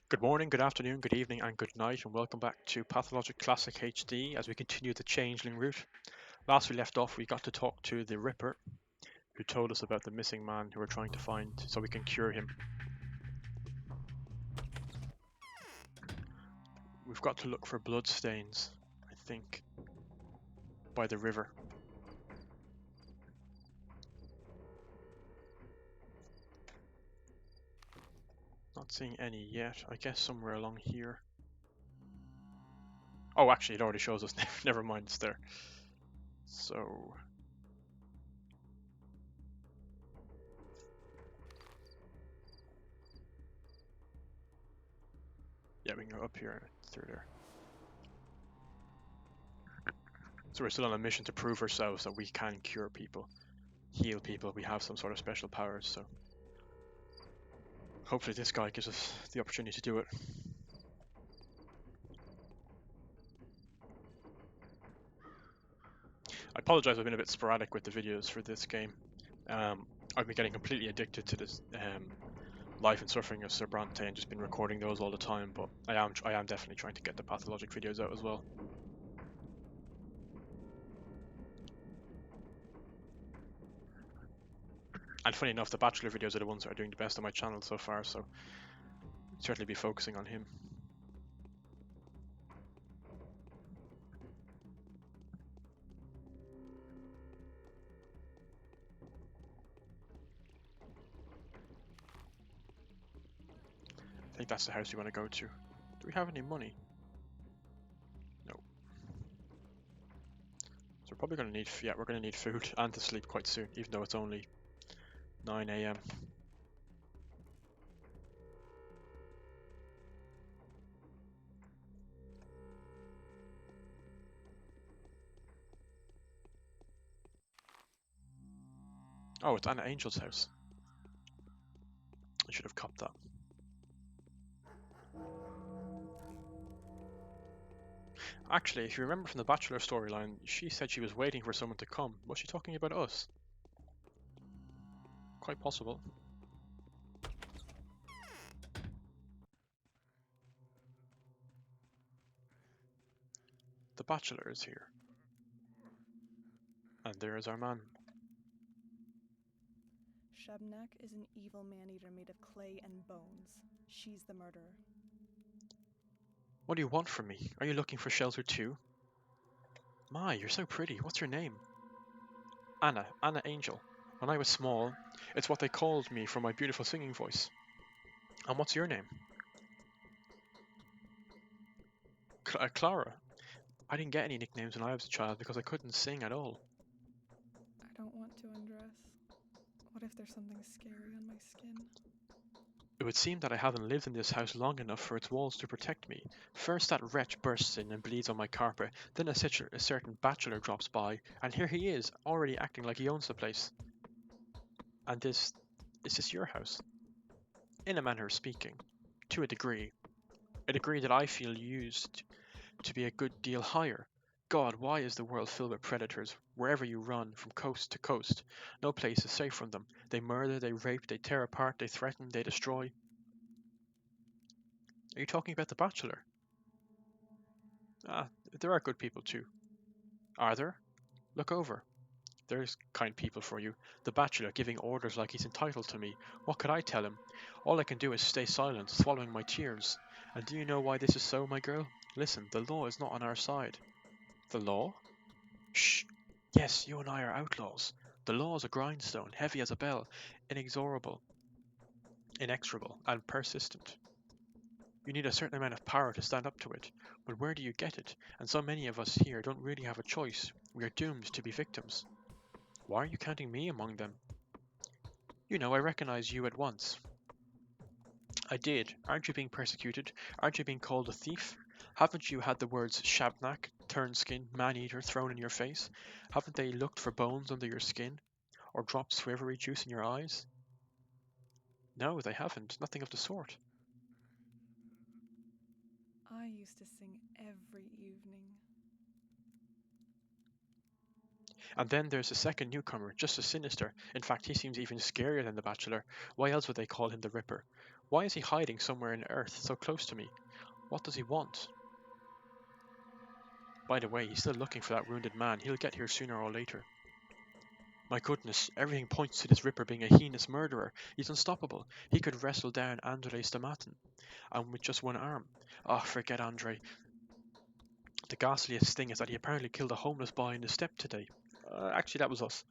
Good morning, good afternoon, good evening, and good night, and welcome back to Pathologic Classic HD as we continue the Changeling route. Last we left off, we got to talk to the Ripper, who told us about the missing man who we're trying to find so we can cure him. We've got to look for blood stains, I think, by the river. Not seeing any yet. I guess somewhere along here. Oh, actually, it already shows us. Never mind, it's there. So, yeah, we can go up here through there. So we're still on a mission to prove ourselves that we can cure people, heal people. We have some sort of special powers, so hopefully this guy gives us the opportunity to do it. I apologize, I've been a bit sporadic with the videos for this game. I've been getting completely addicted to this Life and Suffering of Sir Bronte and just been recording those all the time, but I am definitely trying to get the Pathologic videos out as well. And funny enough, the Bachelor videos are the ones that are doing the best on my channel so far, so I'll certainly be focusing on him. I think that's the house you want to go to. Do we have any money? No. So we're probably going to need, yeah, we're going to need food and to sleep quite soon, even though it's only 9 AM. Oh, it's Anna Angel's house. I should have copped that. Actually, if you remember from the Bachelor storyline, she said she was waiting for someone to come. Was she talking about us? Quite possible. The Bachelor is here. And there is our man. Shabnak is an evil man-eater made of clay and bones. She's the murderer. What do you want from me? Are you looking for shelter too? My, you're so pretty. What's your name? Anna Angel. When I was small, it's what they called me for my beautiful singing voice. And what's your name? Clara. I didn't get any nicknames when I was a child because I couldn't sing at all. I don't want to undress. What if there's something scary on my skin? It would seem that I haven't lived in this house long enough for its walls to protect me. First that wretch bursts in and bleeds on my carpet, then a certain bachelor drops by, and here he is, already acting like he owns the place. And is this your house? In a manner of speaking. To a degree. A degree that I feel used to be a good deal higher. God, why is the world filled with predators? Wherever you run, from coast to coast, no place is safe from them. They murder, they rape, they tear apart, they threaten, they destroy. Are you talking about the Bachelor? Ah, there are good people too. Are there? Look over. There's kind people for you. The Bachelor giving orders like he's entitled to me. What could I tell him? All I can do is stay silent, swallowing my tears. And do you know why this is so, my girl? Listen, the law is not on our side. The law? Shh! Yes, you and I are outlaws. The law is a grindstone, heavy as a bell, inexorable, inexorable, and persistent. You need a certain amount of power to stand up to it, but where do you get it? And so many of us here don't really have a choice. We are doomed to be victims. Why are you counting me among them? You know, I recognize you at once. I did. Aren't you being persecuted? Aren't you being called a thief? Haven't you had the words Shabnak, turn-skin, man-eater thrown in your face? Haven't they looked for bones under your skin? Or dropped swivery juice in your eyes? No, they haven't. Nothing of the sort. I used to sing every evening. And then there's a second newcomer, just as sinister. In fact, he seems even scarier than the Bachelor. Why else would they call him the Ripper? Why is he hiding somewhere in Earth, so close to me? What does he want? By the way, he's still looking for that wounded man. He'll get here sooner or later. My goodness, everything points to this Ripper being a heinous murderer. He's unstoppable. He could wrestle down Andrei Stamatin, and with just one arm. Oh, forget Andrei. The ghastliest thing is that he apparently killed a homeless boy in the steppe today. Actually, that was us.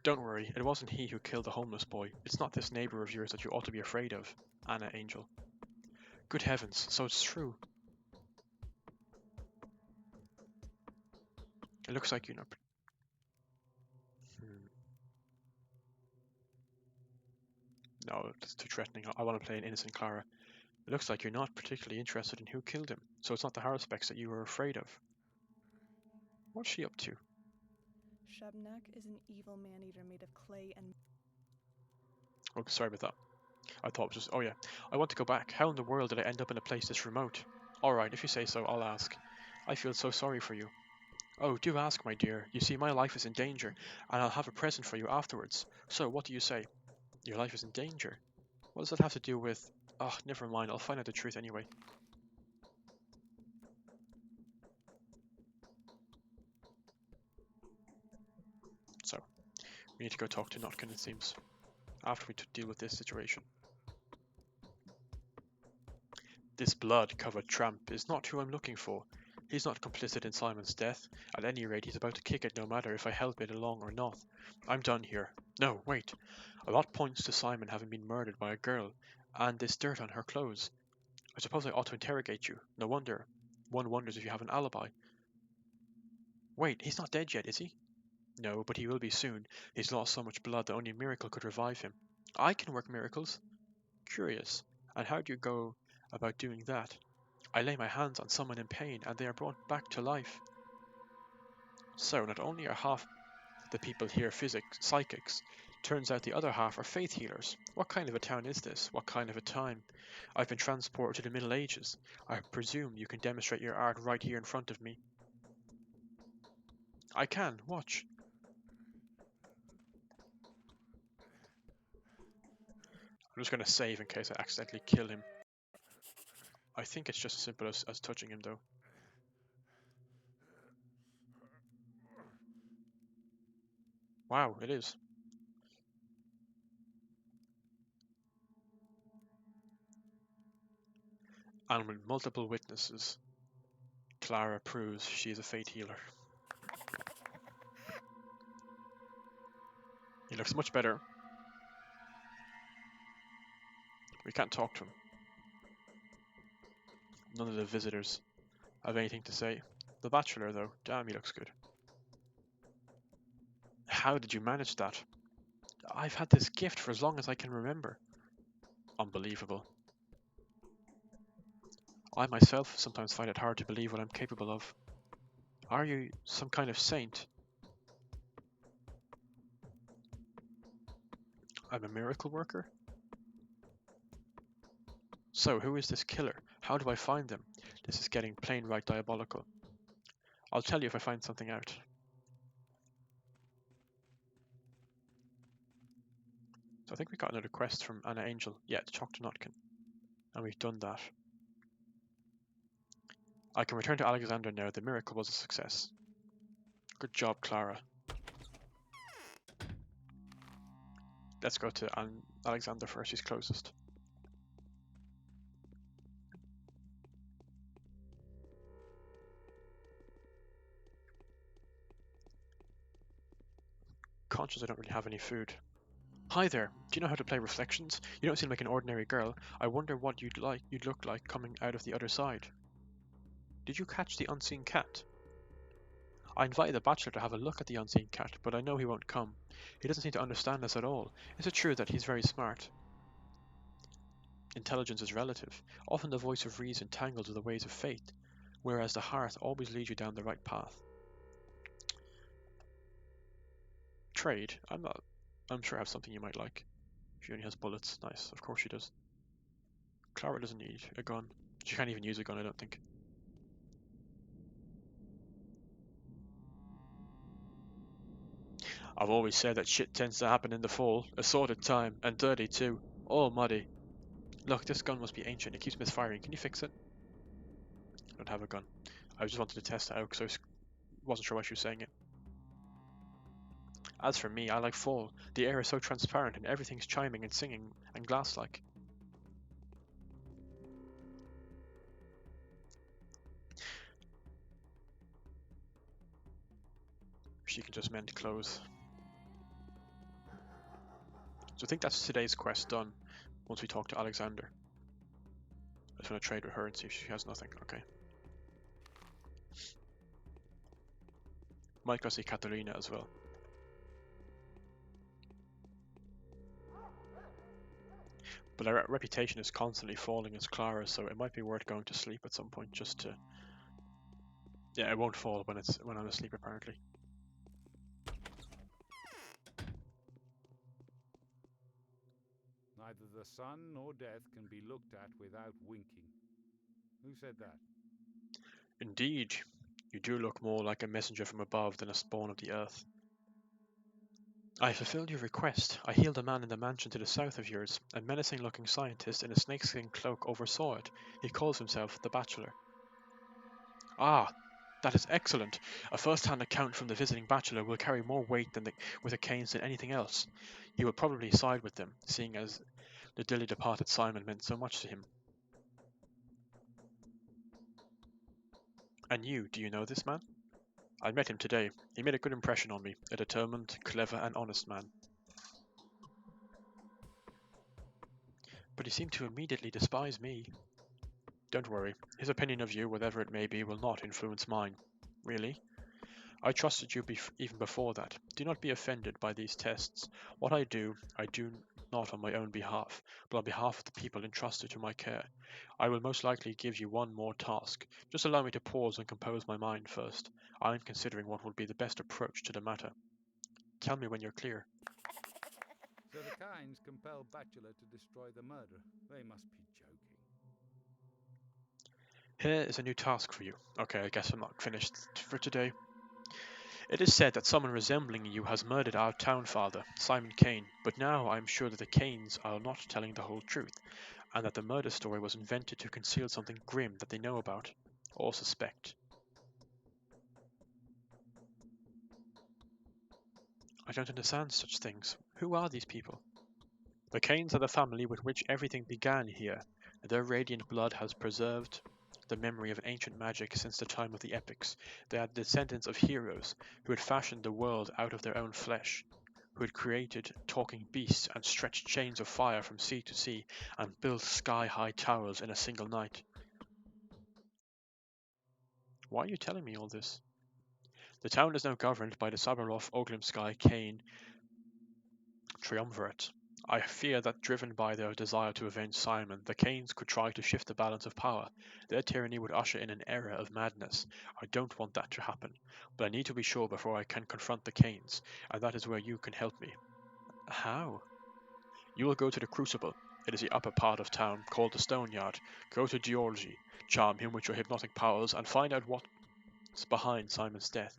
Don't worry, it wasn't he who killed the homeless boy. It's not this neighbour of yours that you ought to be afraid of, Anna Angel. Good heavens, so it's true. It looks like you're not... No, that's too threatening. I want to play an innocent Clara. It looks like you're not particularly interested in who killed him, so it's not the Haruspecs that you were afraid of. What's she up to? Shebnak is an evil man-eater made of clay and... Oh, sorry about that. I thought it was just... Oh yeah, I want to go back. How in the world did I end up in a place this remote? Alright, if you say so, I'll ask. I feel so sorry for you. Oh, do ask, my dear. You see, my life is in danger, and I'll have a present for you afterwards. So, what do you say? Your life is in danger? What does that have to do with... Oh, never mind, I'll find out the truth anyway. So, we need to go talk to Notkin, it seems, after we deal with this situation. This blood-covered tramp is not who I'm looking for. He's not complicit in Simon's death. At any rate, he's about to kick it no matter if I help it along or not. I'm done here. No, wait. A lot points to Simon having been murdered by a girl, and this dirt on her clothes. I suppose I ought to interrogate you. No wonder. One wonders if you have an alibi. Wait, he's not dead yet, is he? No, but he will be soon. He's lost so much blood that only a miracle could revive him. I can work miracles. Curious. And how do you go about doing that? I lay my hands on someone in pain, and they are brought back to life. So, not only are half the people here psychics, turns out the other half are faith healers. What kind of a town is this? What kind of a time? I've been transported to the Middle Ages. I presume you can demonstrate your art right here in front of me. I can. Watch. I'm just going to save in case I accidentally kill him. I think it's just as simple as touching him, though. Wow, it is. And with multiple witnesses, Clara proves she is a fate healer. He looks much better. We can't talk to him. None of the visitors have anything to say. The Bachelor, though, damn, he looks good. How did you manage that? I've had this gift for as long as I can remember. Unbelievable. I myself sometimes find it hard to believe what I'm capable of. Are you some kind of saint? I'm a miracle worker? So, who is this killer? How do I find them? This is getting plain right diabolical. I'll tell you if I find something out. So I think we got another quest from Anna Angel. Yeah, to talk to Notkin. And we've done that. I can return to Alexander now. The miracle was a success. Good job, Clara. Let's go to Alexander first. He's closest. Conscious I don't really have any food. Hi there. Do you know how to play Reflections? You don't seem like an ordinary girl. I wonder what you'd look like coming out of the other side. Did you catch the unseen cat? I invited the Bachelor to have a look at the unseen cat, but I know he won't come. He doesn't seem to understand us at all. Is it true that he's very smart? Intelligence is relative. Often the voice of reason tangles with the ways of fate, whereas the heart always leads you down the right path. Trade? I'm sure I have something you might like. She only has bullets. Nice, of course she does. Clara doesn't need a gun. She can't even use a gun, I don't think. I've always said that shit tends to happen in the fall. Assorted time, and dirty too. All muddy. Look, this gun must be ancient. It keeps misfiring. Can you fix it? I don't have a gun. I just wanted to test it out because I wasn't sure why she was saying it. As for me, I like fall. The air is so transparent and everything's chiming and singing and glass-like. She can just mend clothes. So I think that's today's quest done. Once we talk to Alexander. I just want to trade with her and see if she has nothing. Okay. Might go see Catalina as well. But our reputation is constantly falling as Clara, so it might be worth going to sleep at some point just to... Yeah, it won't fall when I'm asleep apparently. Neither the sun nor death can be looked at without winking. Who said that? Indeed, you do look more like a messenger from above than a spawn of the earth. I fulfilled your request. I healed a man in the mansion to the south of yours. A menacing-looking scientist in a snakeskin cloak oversaw it. He calls himself the Bachelor. Ah, that is excellent. A first-hand account from the visiting Bachelor will carry more weight with the Kains than anything else. He will probably side with them, seeing as the dearly departed Simon meant so much to him. And you, do you know this man? I met him today. He made a good impression on me. A determined, clever, and honest man. But he seemed to immediately despise me. Don't worry. His opinion of you, whatever it may be, will not influence mine. Really? I trusted you even before that. Do not be offended by these tests. What I do not on my own behalf, but on behalf of the people entrusted to my care. I will most likely give you one more task. Just allow me to pause and compose my mind first. I am considering what would be the best approach to the matter. Tell me when you're clear. So the Kains compel Bachelor to destroy the murderer. They must be joking. Here is a new task for you. Okay, I guess I'm not finished for today. It is said that someone resembling you has murdered our town father, Simon Kain, but now I am sure that the Kains are not telling the whole truth, and that the murder story was invented to conceal something grim that they know about, or suspect. I don't understand such things. Who are these people? The Kains are the family with which everything began here. Their radiant blood has preserved the memory of ancient magic since the time of the epics. They are descendants of heroes who had fashioned the world out of their own flesh, who had created talking beasts and stretched chains of fire from sea to sea and built sky-high towers in a single night. Why are you telling me all this? The town is now governed by the Sabaroff-Oglimsky-Kain triumvirate. I fear that, driven by their desire to avenge Simon, the Kains could try to shift the balance of power. Their tyranny would usher in an era of madness. I don't want that to happen, but I need to be sure before I can confront the Kains, and that is where you can help me. How? You will go to the Crucible. It is the upper part of town, called the Stone Yard. Go to Georgi, charm him with your hypnotic powers, and find out what's behind Simon's death.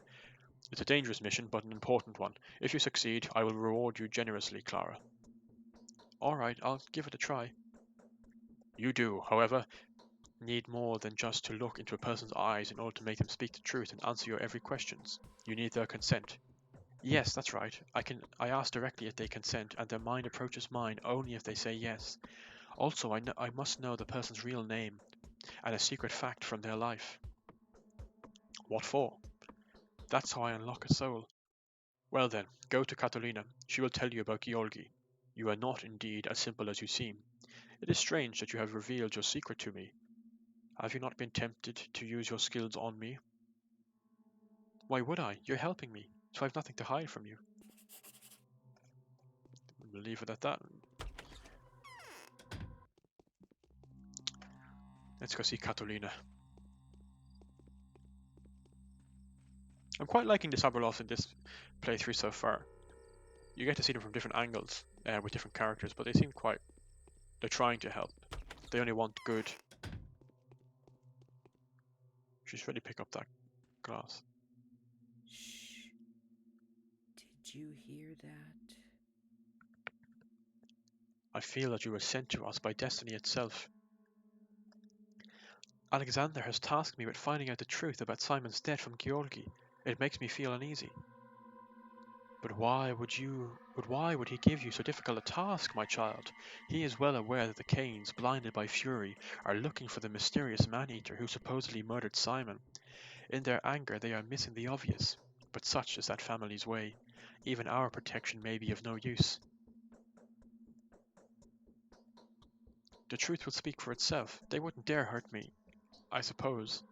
It's a dangerous mission, but an important one. If you succeed, I will reward you generously, Clara. Alright, I'll give it a try. You do, however, need more than just to look into a person's eyes in order to make them speak the truth and answer your every questions. You need their consent. Yes, that's right. I ask directly if they consent, and their mind approaches mine only if they say yes. Also, I must know the person's real name and a secret fact from their life. What for? That's how I unlock a soul. Well then, go to Catalina. She will tell you about Georgi. You are not indeed as simple as you seem. It is strange that you have revealed your secret to me. Have you not been tempted to use your skills on me? Why would I? You're helping me, so I have nothing to hide from you. We'll leave it at that. Let's go see Catalina. I'm quite liking the Saberloths in this playthrough so far. You get to see them from different angles with different characters, but they seem they're trying to help. They only want good. She's ready to pick up that glass. Shh. Did Did you hear that? I feel that you were sent to us by destiny itself. Alexander has tasked me with finding out the truth about Simon's death from Georgi. It makes me feel uneasy. But why would he give you so difficult a task, my child? He is well aware that the Kains, blinded by fury, are looking for the mysterious man-eater who supposedly murdered Simon. In their anger they are missing the obvious, but such is that family's way. Even our protection may be of no use. The truth will speak for itself. They wouldn't dare hurt me, I suppose.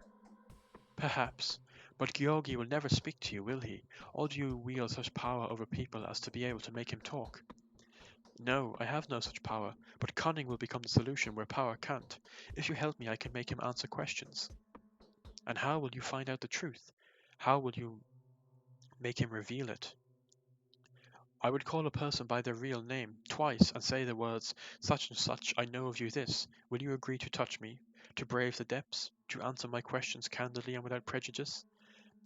Perhaps. But Georgi will never speak to you, will he? Or do you wield such power over people as to be able to make him talk? No, I have no such power, but cunning will become the solution where power can't. If you help me, I can make him answer questions. And how will you find out the truth? How will you make him reveal it? I would call a person by their real name twice and say the words, such and such, I know of you this. Will you agree to touch me, to brave the depths, to answer my questions candidly and without prejudice?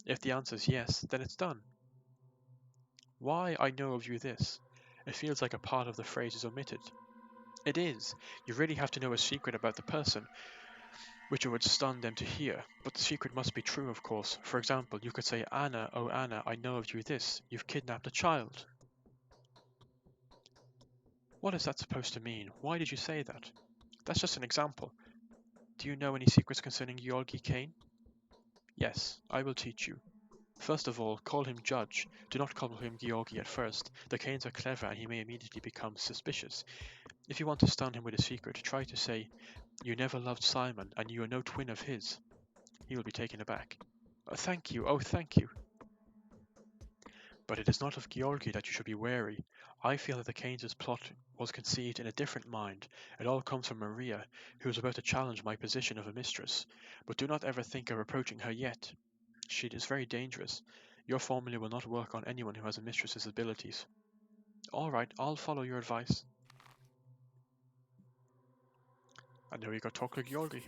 If the answer is yes, then it's done. Why I know of you this? It feels like a part of the phrase is omitted. It is. You really have to know a secret about the person, which it would stun them to hear. But the secret must be true, of course. For example, you could say, Anna, oh Anna, I know of you this. You've kidnapped a child. What is that supposed to mean? Why did you say that? That's just an example. Do you know any secrets concerning Georgi Kain? Yes, I will teach you. First of all, call him Judge. Do not call him Georgi at first. The Kains are clever and he may immediately become suspicious. If you want to stun him with a secret, try to say, you never loved Simon and you are no twin of his. He will be taken aback. Thank you, oh thank you. But it is not of Georgi that you should be wary. I feel that the Kains' plot was conceived in a different mind. It all comes from Maria, who is about to challenge my position of a mistress. But do not ever think of approaching her yet. She is very dangerous. Your formula will not work on anyone who has a mistress's abilities. All right, I'll follow your advice. And now we go talk to Georgi.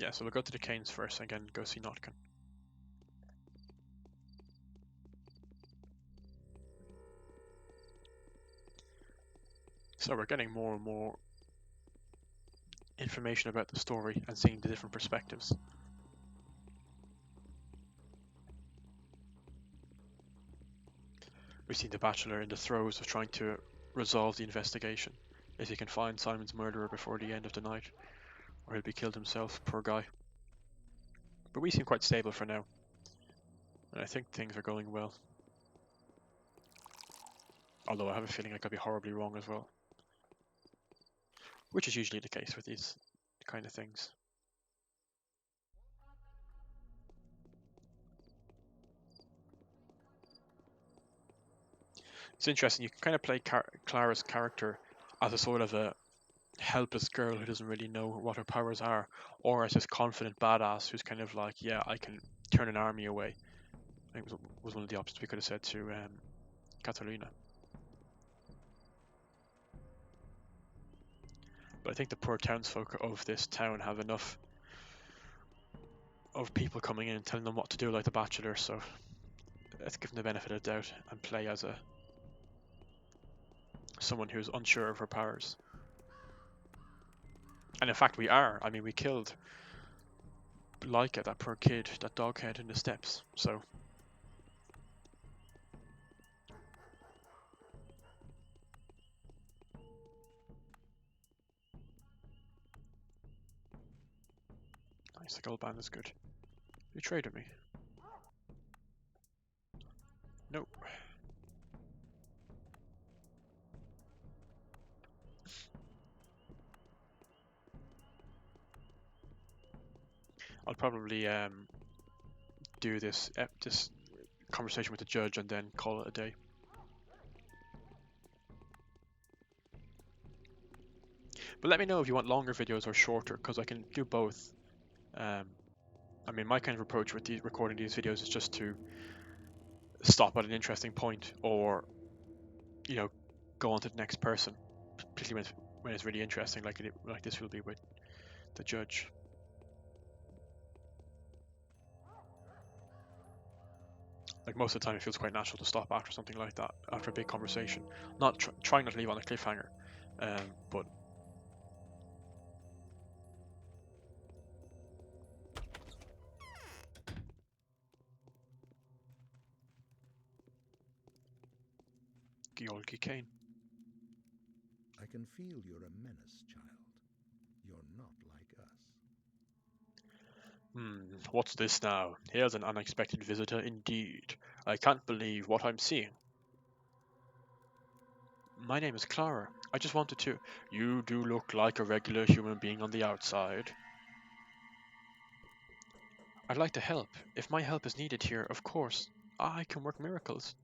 Yeah, so we'll go to the Kains first and then go see Notkin. So we're getting more and more information about the story and seeing the different perspectives. We've seen the Bachelor in the throes of trying to resolve the investigation. If he can find Simon's murderer before the end of the night, or he'll be killed himself, poor guy. But we seem quite stable for now, and I think things are going well. Although I have a feeling I could be horribly wrong as well. Which is usually the case with these kind of things. It's interesting, you can kind of play Clara's character as a sort of a helpless girl who doesn't really know what her powers are, or as this confident badass who's kind of like, yeah, I can turn an army away. I think was one of the options we could have said to Catalina. But I think the poor townsfolk of this town have enough of people coming in and telling them what to do like the Bachelor, so let's give them the benefit of the doubt and play as someone who's unsure of her powers. And in fact we are. I mean, we killed Laika, that poor kid, that doghead in the steps, so... Nice, the gold band is good. You traded me. Nope. I'll probably do this conversation with the judge and then call it a day. But let me know if you want longer videos or shorter, because I can do both. I mean, my kind of approach with recording these videos is just to stop at an interesting point, or go on to the next person, particularly when it's really interesting, like this will be with the judge. Like, most of the time it feels quite natural to stop after something like that, after a big conversation. Not trying not to leave on a cliffhanger, but Georgi Kane. I can feel you're a menace, child. You're not like us. What's this now? Here's an unexpected visitor indeed. I can't believe what I'm seeing. My name is Clara. I just wanted to... You do look like a regular human being on the outside. I'd like to help. If my help is needed here, of course, I can work miracles.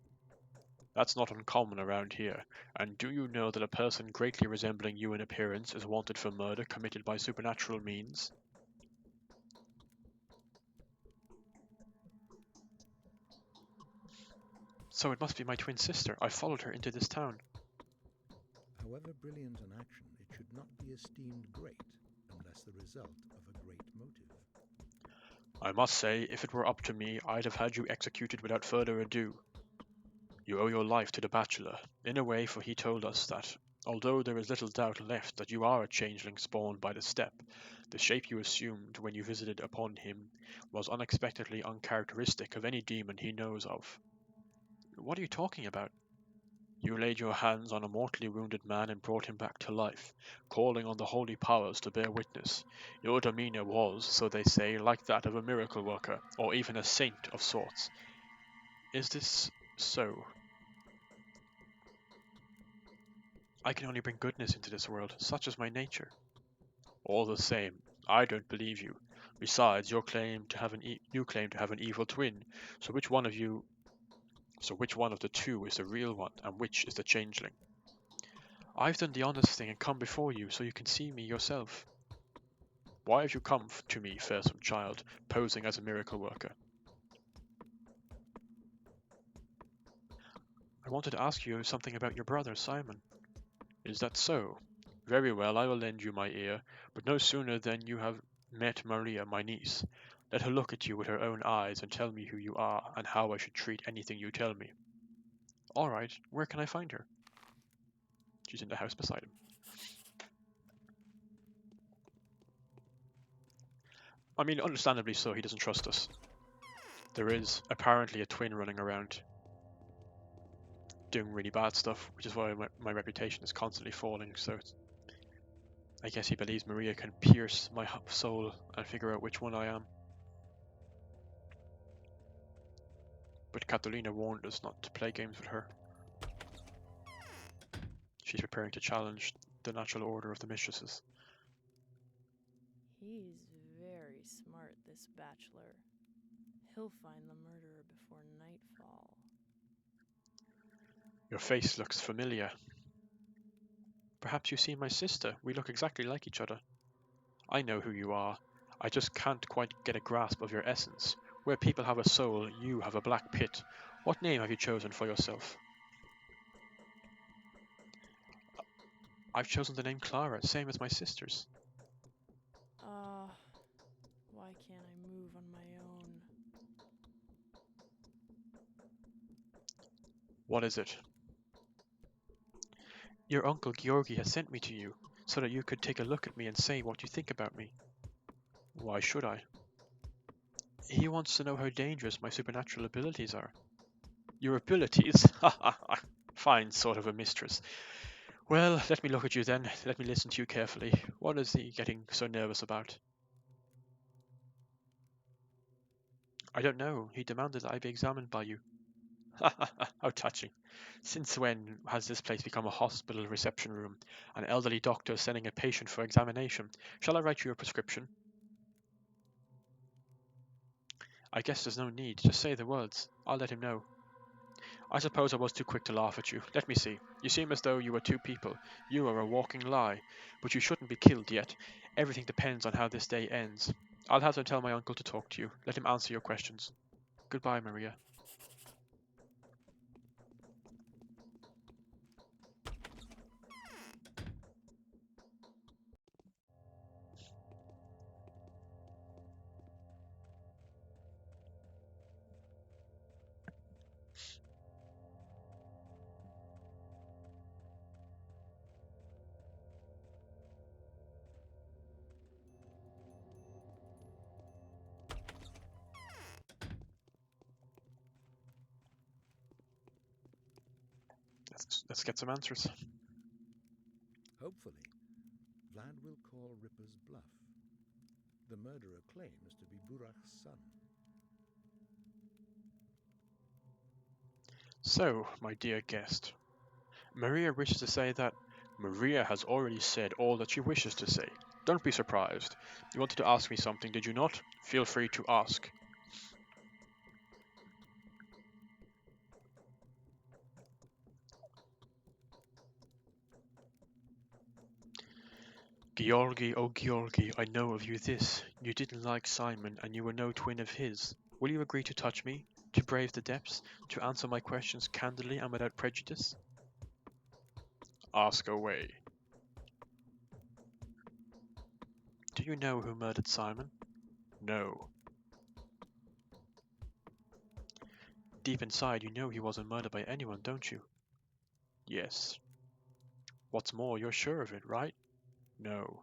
That's not uncommon around here. And do you know that a person greatly resembling you in appearance is wanted for murder committed by supernatural means? So it must be my twin sister. I followed her into this town. However brilliant an action, it should not be esteemed great unless the result of a great motive. I must say, if it were up to me, I'd have had you executed without further ado. You owe your life to the Bachelor, in a way, for he told us that, although there is little doubt left that you are a changeling spawned by the steppe, the shape you assumed when you visited upon him was unexpectedly uncharacteristic of any demon he knows of. What are you talking about? You laid your hands on a mortally wounded man and brought him back to life, calling on the holy powers to bear witness. Your demeanor was, so they say, like that of a miracle worker, or even a saint of sorts. Is this so? I can only bring goodness into this world, such is my nature. All the same, I don't believe you. Besides, you claim to have an evil twin. So which one of the two is the real one, and which is the changeling? I've done the honest thing and come before you, so you can see me yourself. Why have you come to me, fearsome child, posing as a miracle worker? I wanted to ask you something about your brother, Simon. Is that so? Very well, I will lend you my ear, but no sooner than you have met Maria, my niece. Let her look at you with her own eyes and tell me who you are and how I should treat anything you tell me. All right, where can I find her? She's in the house beside him. I mean, understandably so, he doesn't trust us. There is apparently a twin running around doing really bad stuff, which is why my reputation is constantly falling, so I guess he believes Maria can pierce my soul and figure out which one I am. But Catalina warned us not to play games with her. She's preparing to challenge the natural order of the mistresses. He's very smart, this Bachelor. He'll find the murderer before nightfall. Your face looks familiar. Perhaps you've seen my sister. We look exactly like each other. I know who you are. I just can't quite get a grasp of your essence. Where people have a soul, you have a black pit. What name have you chosen for yourself? I've chosen the name Clara, same as my sister's. Why can't I move on my own? What is it? Your uncle Georgi has sent me to you, so that you could take a look at me and say what you think about me. Why should I? He wants to know how dangerous my supernatural abilities are. Your abilities? Fine sort of a mistress. Well, let me look at you then. Let me listen to you carefully. What is he getting so nervous about? I don't know. He demanded that I be examined by you. How touching. Since when has this place become a hospital reception room? An elderly doctor sending a patient for examination. Shall I write you a prescription? I guess there's no need. Just say the words. I'll let him know. I suppose I was too quick to laugh at you. Let me see. You seem as though you were two people. You are a walking lie. But you shouldn't be killed yet. Everything depends on how this day ends. I'll have to tell my uncle to talk to you. Let him answer your questions. Goodbye, Maria. Let's get some answers. Hopefully, Vlad will call Ripper's bluff. The murderer claims to be Burach's son. So, my dear guest, Maria wishes to say that Maria has already said all that she wishes to say. Don't be surprised. You wanted to ask me something, did you not? Feel free to ask. Georgi, oh Georgi, I know of you this. You didn't like Simon, and you were no twin of his. Will you agree to touch me? To brave the depths? To answer my questions candidly and without prejudice? Ask away. Do you know who murdered Simon? No. Deep inside, you know he wasn't murdered by anyone, don't you? Yes. What's more, you're sure of it, right? No.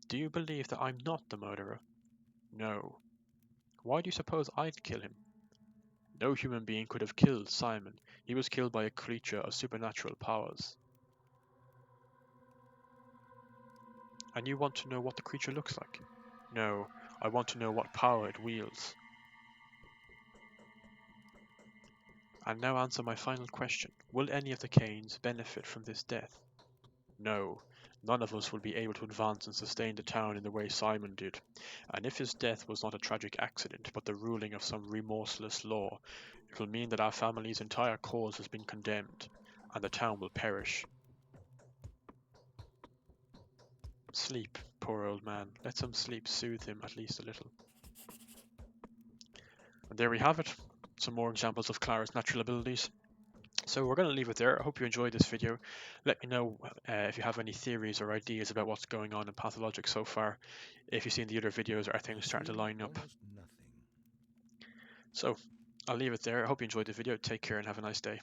Do you believe that I'm not the murderer? No. Why do you suppose I'd kill him? No human being could have killed Simon. He was killed by a creature of supernatural powers. And you want to know what the creature looks like? No, I want to know what power it wields. And now answer my final question. Will any of the Kains benefit from this death? No, none of us will be able to advance and sustain the town in the way Simon did. And if his death was not a tragic accident, but the ruling of some remorseless law, it will mean that our family's entire cause has been condemned, and the town will perish. Sleep, poor old man. Let some sleep soothe him at least a little. And there we have it. Some more examples of Clara's natural abilities. So we're going to leave it there. I hope you enjoyed this video. Let me know if you have any theories or ideas about what's going on in Pathologic so far. If you've seen the other videos, are things starting to line up? Almost nothing. So I'll leave it there. I hope you enjoyed the video. Take care and have a nice day.